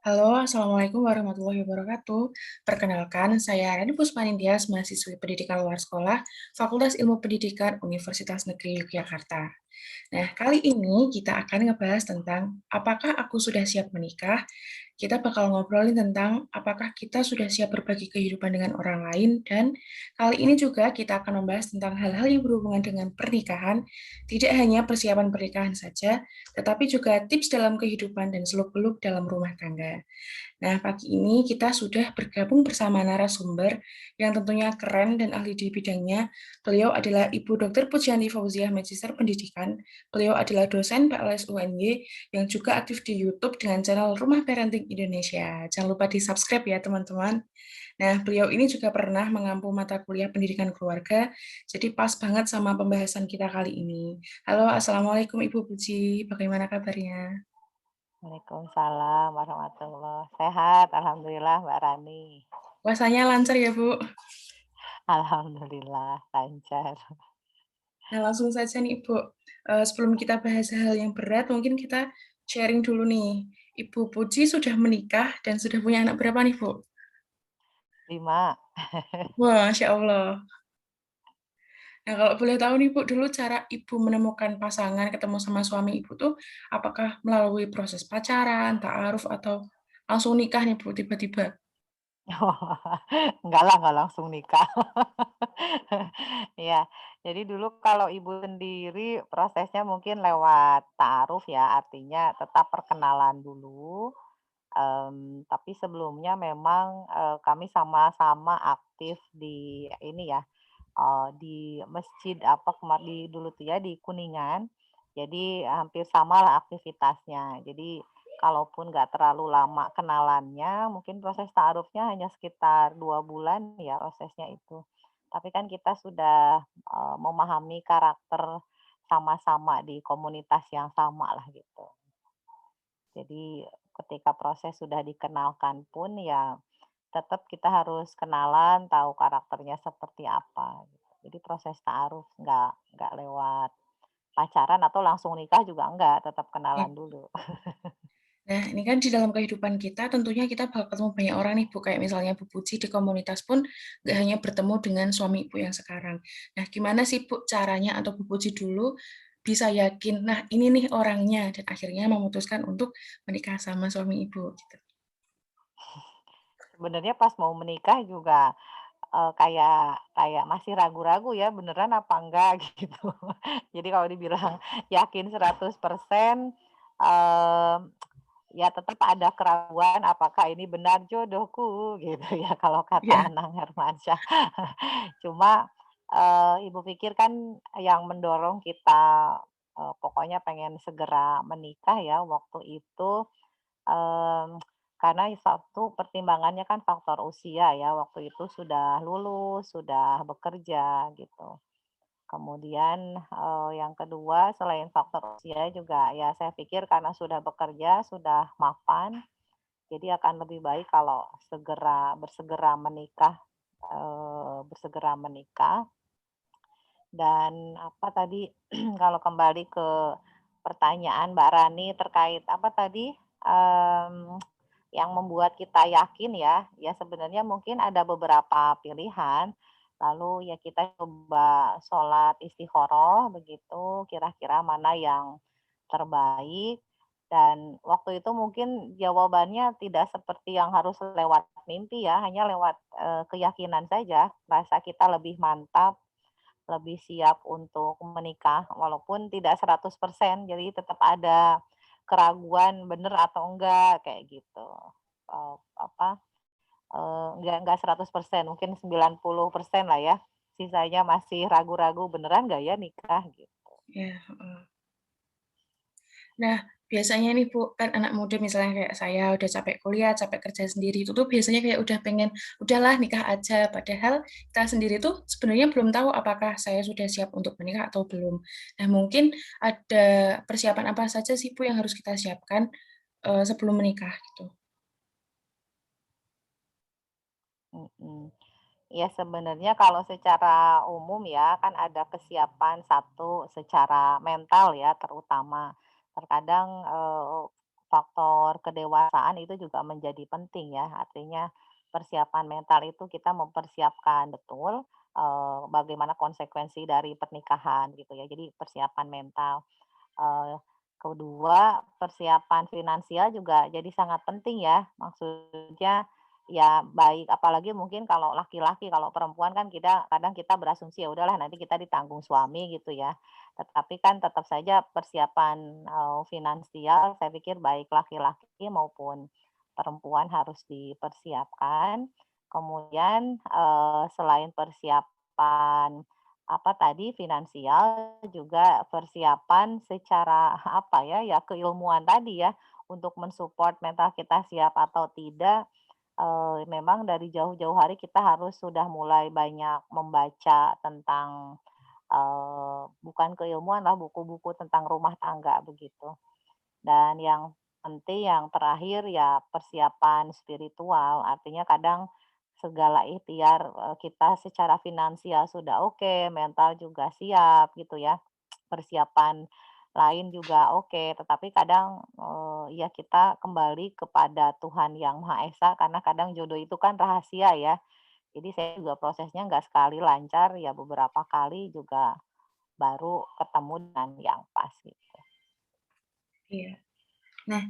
Halo, Assalamualaikum warahmatullahi wabarakatuh. Perkenalkan, saya Rani Puspanitias, mahasiswi pendidikan luar sekolah, Fakultas Ilmu Pendidikan Universitas Negeri Yogyakarta. Nah, kali ini kita akan ngebahas tentang apakah aku sudah siap menikah. Kita bakal ngobrolin tentang apakah kita sudah siap berbagi kehidupan dengan orang lain, dan kali ini juga kita akan membahas tentang hal-hal yang berhubungan dengan pernikahan, tidak hanya persiapan pernikahan saja, tetapi juga tips dalam kehidupan dan seluk-beluk dalam rumah tangga. Nah, pagi ini kita sudah bergabung bersama narasumber yang tentunya keren dan ahli di bidangnya. Beliau adalah Ibu Dr. Pujiani Fauziah, Magister Pendidikan. Beliau adalah dosen PLS UNY yang juga aktif di YouTube dengan channel Rumah Parenting Indonesia. Jangan lupa di-subscribe ya, teman-teman. Nah, beliau ini juga pernah mengampu mata kuliah pendidikan keluarga, jadi pas banget sama pembahasan kita kali ini. Halo, Assalamualaikum Ibu Puji, bagaimana kabarnya? Waalaikumsalam warahmatullah. Sehat, alhamdulillah Mbak Rani. Puasanya lancar ya, Bu? Alhamdulillah lancar. Nah, langsung saja nih, Ibu. Sebelum kita bahas hal yang berat, mungkin kita sharing dulu nih. Ibu Puji sudah menikah dan sudah punya anak berapa nih, Bu? 5. Wah, Masya Allah. Nah, kalau boleh tahu nih, Bu, dulu cara Ibu menemukan pasangan, ketemu sama suami Ibu tuh, apakah melalui proses pacaran, ta'aruf, atau langsung nikah nih, Bu, tiba-tiba? Enggak lah, enggak langsung nikah. Iya, jadi dulu kalau ibu sendiri prosesnya mungkin lewat ta'aruf ya, artinya tetap perkenalan dulu, tapi sebelumnya memang, kami sama-sama aktif di ini ya, di masjid apa di dulu tuh ya, di Kuningan. Jadi hampir samalah aktivitasnya. Jadi kalaupun nggak terlalu lama kenalannya, mungkin proses ta'arufnya hanya sekitar 2 bulan ya prosesnya itu. Tapi kan kita sudah, memahami karakter sama-sama di komunitas yang sama lah gitu. Jadi ketika proses sudah dikenalkan pun ya tetap kita harus kenalan, tahu karakternya seperti apa, gitu. Jadi proses ta'aruf nggak lewat pacaran atau langsung nikah juga enggak, tetap Ya. kenalan dulu. Nah, ini kan di dalam kehidupan kita, tentunya kita bakal ketemu banyak orang nih, Bu. Kayak misalnya Bu Puji di komunitas pun nggak hanya bertemu dengan suami Ibu yang sekarang. Nah, gimana sih, Bu, caranya atau Bu Puji dulu bisa yakin, nah ini nih orangnya, dan akhirnya memutuskan untuk menikah sama suami Ibu, gitu. Sebenarnya pas mau menikah juga, kayak kayak masih ragu-ragu ya, beneran apa enggak gitu. Jadi kalau dibilang yakin 100%, mmm, ya tetap ada keraguan apakah ini benar jodohku gitu ya kalau Iya, kata Anang Hermansyah. Cuma, ibu pikir kan yang mendorong kita, pokoknya pengen segera menikah ya waktu itu, mmm, karena satu pertimbangannya kan faktor usia ya, waktu itu sudah lulus, sudah bekerja gitu. Kemudian, yang kedua selain faktor usia juga ya saya pikir karena sudah bekerja, sudah mapan, jadi akan lebih baik kalau bersegera menikah, bersegera menikah. Dan apa tadi, kalau kembali ke pertanyaan Mbak Rani terkait apa tadi, yang membuat kita yakin ya, ya sebenarnya mungkin ada beberapa pilihan, lalu ya kita coba sholat istikharah begitu, kira-kira mana yang terbaik, dan waktu itu mungkin jawabannya tidak seperti yang harus lewat mimpi ya, hanya lewat, keyakinan saja, rasa kita lebih mantap, lebih siap untuk menikah walaupun tidak 100%, jadi tetap ada keraguan bener atau enggak kayak gitu. Apa, enggak 100%, mungkin 90% lah ya, sisanya masih ragu-ragu beneran nggak ya nikah gitu. iya, heeh. Nah, biasanya nih Bu, kan anak muda misalnya kayak saya udah capek kuliah, capek kerja sendiri, itu tuh biasanya kayak udah pengen, udahlah nikah aja. Padahal kita sendiri tuh sebenarnya belum tahu apakah saya sudah siap untuk menikah atau belum. Nah, mungkin ada persiapan apa saja sih Bu yang harus kita siapkan sebelum menikah gitu? Mhm. Ya sebenarnya kalau secara umum ya, kan ada kesiapan satu secara mental ya terutama. Terkadang, faktor kedewasaan itu juga menjadi penting ya. Artinya persiapan mental itu kita mempersiapkan betul, bagaimana konsekuensi dari pernikahan gitu ya. Jadi persiapan mental. Eee, Kedua, persiapan finansial juga jadi sangat penting ya. Maksudnya, ya baik apalagi mungkin kalau laki-laki, kalau perempuan kan kita berasumsi, ya udahlah nanti kita ditanggung suami gitu ya. Tetapi kan tetap saja persiapan, finansial saya pikir baik laki-laki maupun perempuan harus dipersiapkan. Kemudian, selain persiapan apa tadi, finansial, juga persiapan secara apa ya, ya keilmuan tadi ya, untuk mensupport mental kita siap atau tidak, memang dari jauh-jauh hari kita harus sudah mulai banyak membaca tentang, bukan keilmuan lah, buku-buku tentang rumah tangga begitu. Dan yang penting yang terakhir ya persiapan spiritual, artinya kadang segala ikhtiar, kita secara finansial sudah oke, mental juga siap gitu ya, persiapan lain juga oke, tetapi kadang, ya kita kembali kepada Tuhan Yang Maha Esa karena kadang jodoh itu kan rahasia ya. Jadi saya juga prosesnya nggak sekali lancar, ya beberapa kali juga baru ketemu dengan yang pas gitu. Iya. Nah,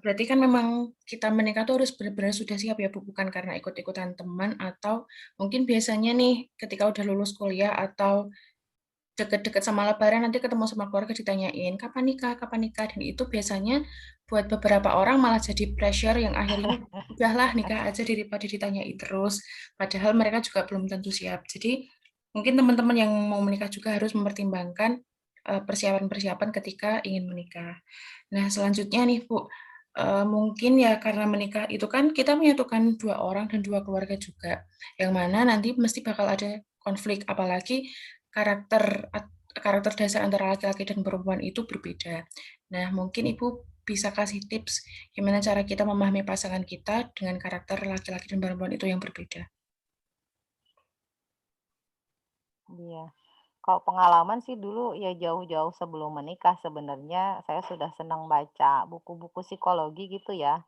berarti kan memang kita menikah tuh harus benar-benar sudah siap ya, Bu, bukan karena ikut-ikutan teman atau mungkin biasanya nih ketika udah lulus kuliah atau deket-deket sama lebaran nanti ketemu sama keluarga ditanyain, "Kapan nikah kapan nikah?" Dan itu biasanya buat beberapa orang malah jadi pressure yang akhirnya, "Udahlah nikah aja daripada ditanyain terus." Padahal mereka juga belum tentu siap. Jadi, mungkin teman-teman yang mau menikah juga harus mempertimbangkan, persiapan-persiapan ketika ingin menikah. Nah, selanjutnya nih, Bu, mungkin ya karena menikah itu kan kita menyatukan 2 orang dan 2 keluarga juga, yang mana nanti mesti bakal ada konflik, apalagi karakter karakter dasar antara laki-laki dan perempuan itu berbeda. Nah, mungkin Ibu bisa kasih tips gimana cara kita memahami pasangan kita dengan karakter laki-laki dan perempuan itu yang berbeda? Iya. Kalau pengalaman sih dulu ya jauh-jauh sebelum menikah sebenarnya saya sudah senang baca buku-buku psikologi gitu ya.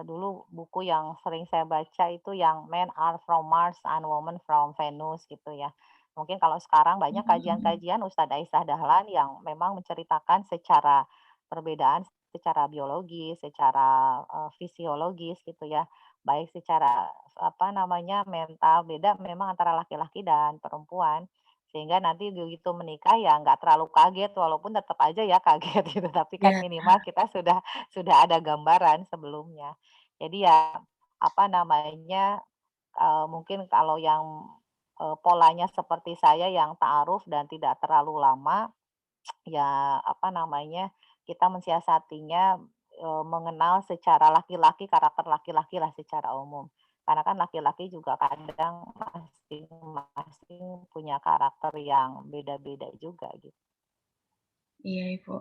Dulu buku yang sering saya baca itu yang Men Are From Mars and Women From Venus gitu ya. Mungkin kalau sekarang banyak Mhm. kajian-kajian Ustadz Aisyah Dahlan yang memang menceritakan secara perbedaan secara biologis, secara fisiologis gitu ya. Baik secara apa namanya mental beda memang antara laki-laki dan perempuan. Sehingga nanti begitu menikah ya nggak terlalu kaget walaupun tetap aja ya kaget gitu, tapi kan Ya, minimal kita sudah ada gambaran sebelumnya. Jadi ya, apa namanya, mungkin kalau yang, polanya seperti saya yang ta'aruf dan tidak terlalu lama, ya apa namanya, kita mensiasatinya, mengenal secara laki-laki, karakter laki-laki lah secara umum. Karena kan laki-laki juga kadang masing-masing punya karakter yang beda-beda juga gitu. iya, Ibu.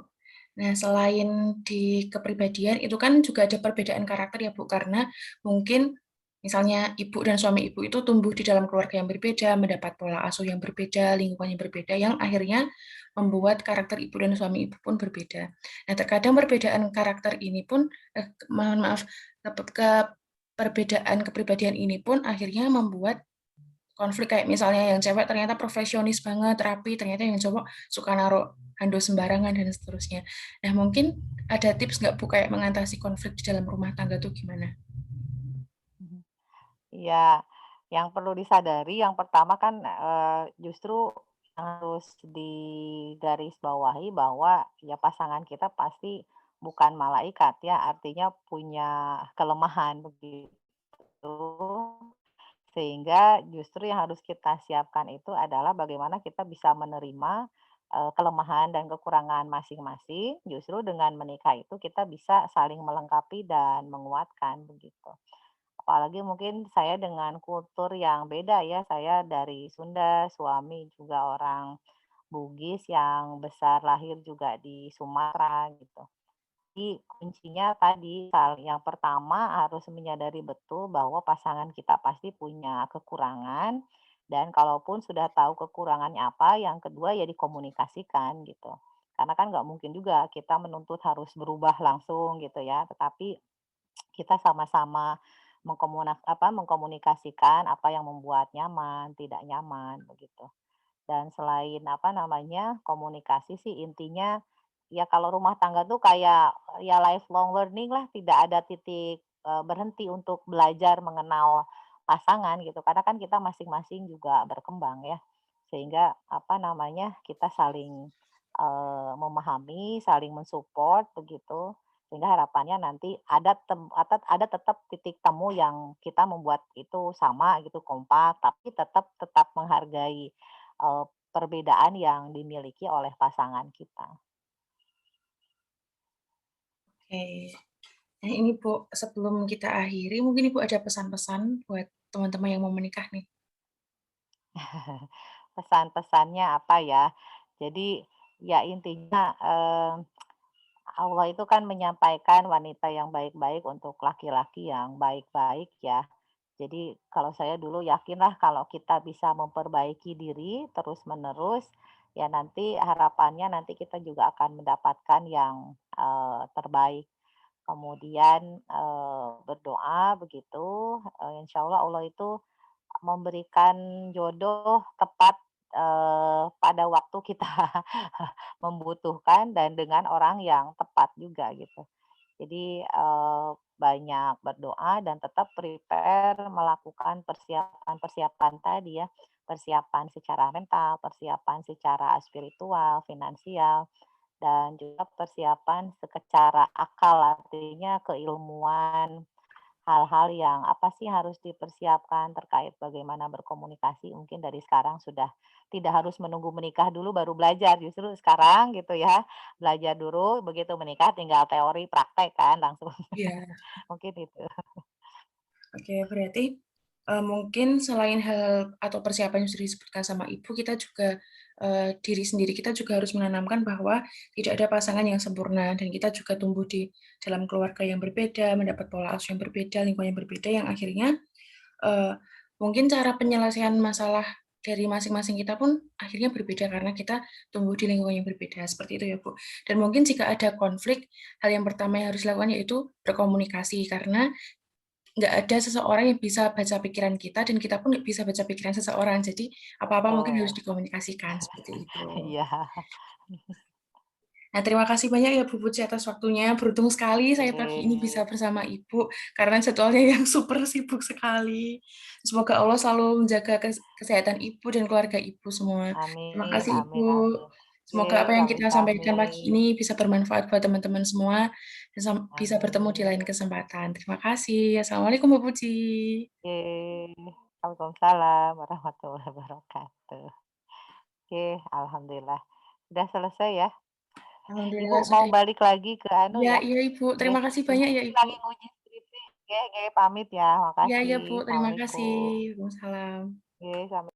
Nah, selain di kepribadian, itu kan juga ada perbedaan karakter ya, Bu, karena mungkin misalnya ibu dan suami ibu itu tumbuh di dalam keluarga yang berbeda, mendapat pola asuh yang berbeda, lingkungan yang berbeda, yang akhirnya membuat karakter ibu dan suami ibu pun berbeda. Nah, terkadang perbedaan karakter ini pun, mohon maaf, perbedaan kepribadian ini pun akhirnya membuat konflik kayak misalnya yang cewek ternyata profesionis banget, rapi, ternyata yang cowok suka naruh handuk sembarangan dan seterusnya. Nah, mungkin ada tips nggak Bu kayak mengatasi konflik di dalam rumah tangga tuh gimana? Mhm. Iya, yang perlu disadari yang pertama kan, justru harus digarisbawahi bahwa ya pasangan kita pasti bukan malaikat ya, artinya punya kelemahan begitu. Sehingga justru yang harus kita siapkan itu adalah bagaimana kita bisa menerima, kelemahan dan kekurangan masing-masing, justru dengan menikah itu kita bisa saling melengkapi dan menguatkan begitu. Apalagi mungkin saya dengan kultur yang beda ya, saya dari Sunda, suami juga orang Bugis yang besar lahir juga di Sumatera gitu. Jadi kuncinya tadi, yang pertama harus menyadari betul bahwa pasangan kita pasti punya kekurangan dan kalaupun sudah tahu kekurangannya apa, yang kedua ya dikomunikasikan gitu. Karena kan nggak mungkin juga kita menuntut harus berubah langsung gitu ya, tetapi kita sama-sama mengkomunikasikan apa yang membuat nyaman, tidak nyaman, begitu. Dan selain apa namanya, komunikasi sih intinya, ya kalau rumah tangga tuh kayak, ya lifelong learning lah, tidak ada titik, berhenti untuk belajar mengenal pasangan gitu, karena kan kita masing-masing juga berkembang ya. Sehingga apa namanya, kita saling, memahami, saling mensupport begitu, sehingga harapannya nanti ada tetap titik temu yang kita membuat itu sama gitu, kompak, tapi tetap tetap menghargai perbedaan yang dimiliki oleh pasangan kita. Oke. Nah ini Bu, sebelum kita akhiri, mungkin Ibu ada pesan-pesan buat teman-teman yang mau menikah nih? Pesan-pesannya apa ya? Jadi, ya intinya, Allah itu kan menyampaikan wanita yang baik-baik untuk laki-laki yang baik-baik ya. Jadi kalau saya dulu yakinlah kalau kita bisa memperbaiki diri terus-menerus, ya nanti harapannya nanti kita juga akan mendapatkan yang, terbaik. Kemudian, berdoa begitu, insya Allah Allah itu memberikan jodoh tepat, pada waktu kita membutuhkan dan dengan orang yang tepat juga gitu. Jadi, banyak berdoa dan tetap prepare melakukan persiapan-persiapan tadi ya, persiapan secara mental, persiapan secara spiritual, finansial, dan juga persiapan secara akal, artinya keilmuan, hal-hal yang apa sih harus dipersiapkan terkait bagaimana berkomunikasi mungkin dari sekarang sudah tidak harus menunggu menikah dulu baru belajar, justru sekarang gitu ya, belajar dulu begitu menikah tinggal teori praktek kan langsung, Iya. mungkin itu. Oke, berarti, mungkin selain hal atau persiapan yang sudah disebutkan sama Ibu, kita juga, diri sendiri kita juga harus menanamkan bahwa tidak ada pasangan yang sempurna dan kita juga tumbuh di dalam keluarga yang berbeda, mendapat pola asuh yang berbeda, lingkungan yang berbeda, yang akhirnya, eee, mungkin cara penyelesaian masalah dari masing-masing kita pun akhirnya berbeda karena kita tumbuh di lingkungan yang berbeda, seperti itu ya, Bu. Dan mungkin jika ada konflik, hal yang pertama yang harus dilakukan yaitu berkomunikasi, karena nggak ada seseorang yang bisa baca pikiran kita dan kita pun nggak bisa baca pikiran seseorang. Jadi apa-apa mungkin harus Betul, dikomunikasikan, seperti itu. iya. Nah, terima kasih banyak ya Bu Puji atas waktunya. Beruntung sekali saya pagi ini bisa Oke, bersama Ibu karena jadwalnya yang super sibuk sekali. Semoga Allah selalu menjaga kesehatan Ibu dan keluarga Ibu semua. Terima amin kasih amin Ibu. amin. Oke, Semoga apa yang kita sampaikan pagi sami-sami. ini bisa bermanfaat buat teman-teman semua dan bisa bertemu di lain Amin. kesempatan. Terima kasih. Assalamualaikum Bu Puji. Oke, waalaikumsalam warahmatullahi wabarakatuh. Oke, alhamdulillah. Sudah selesai ya? Ibu Alhamdulillah mau sudah. balik lagi ke anu Iya ya? iya, Ibu. Oke, Terima kasih Ibu banyak ya, ini Ibu. lagi nguji skripsi. Oke oke, pamit ya, Iya iya, makasih. Bu. Terima kasih. Assalamualaikum. Waalaikumsalam. Oke, sampai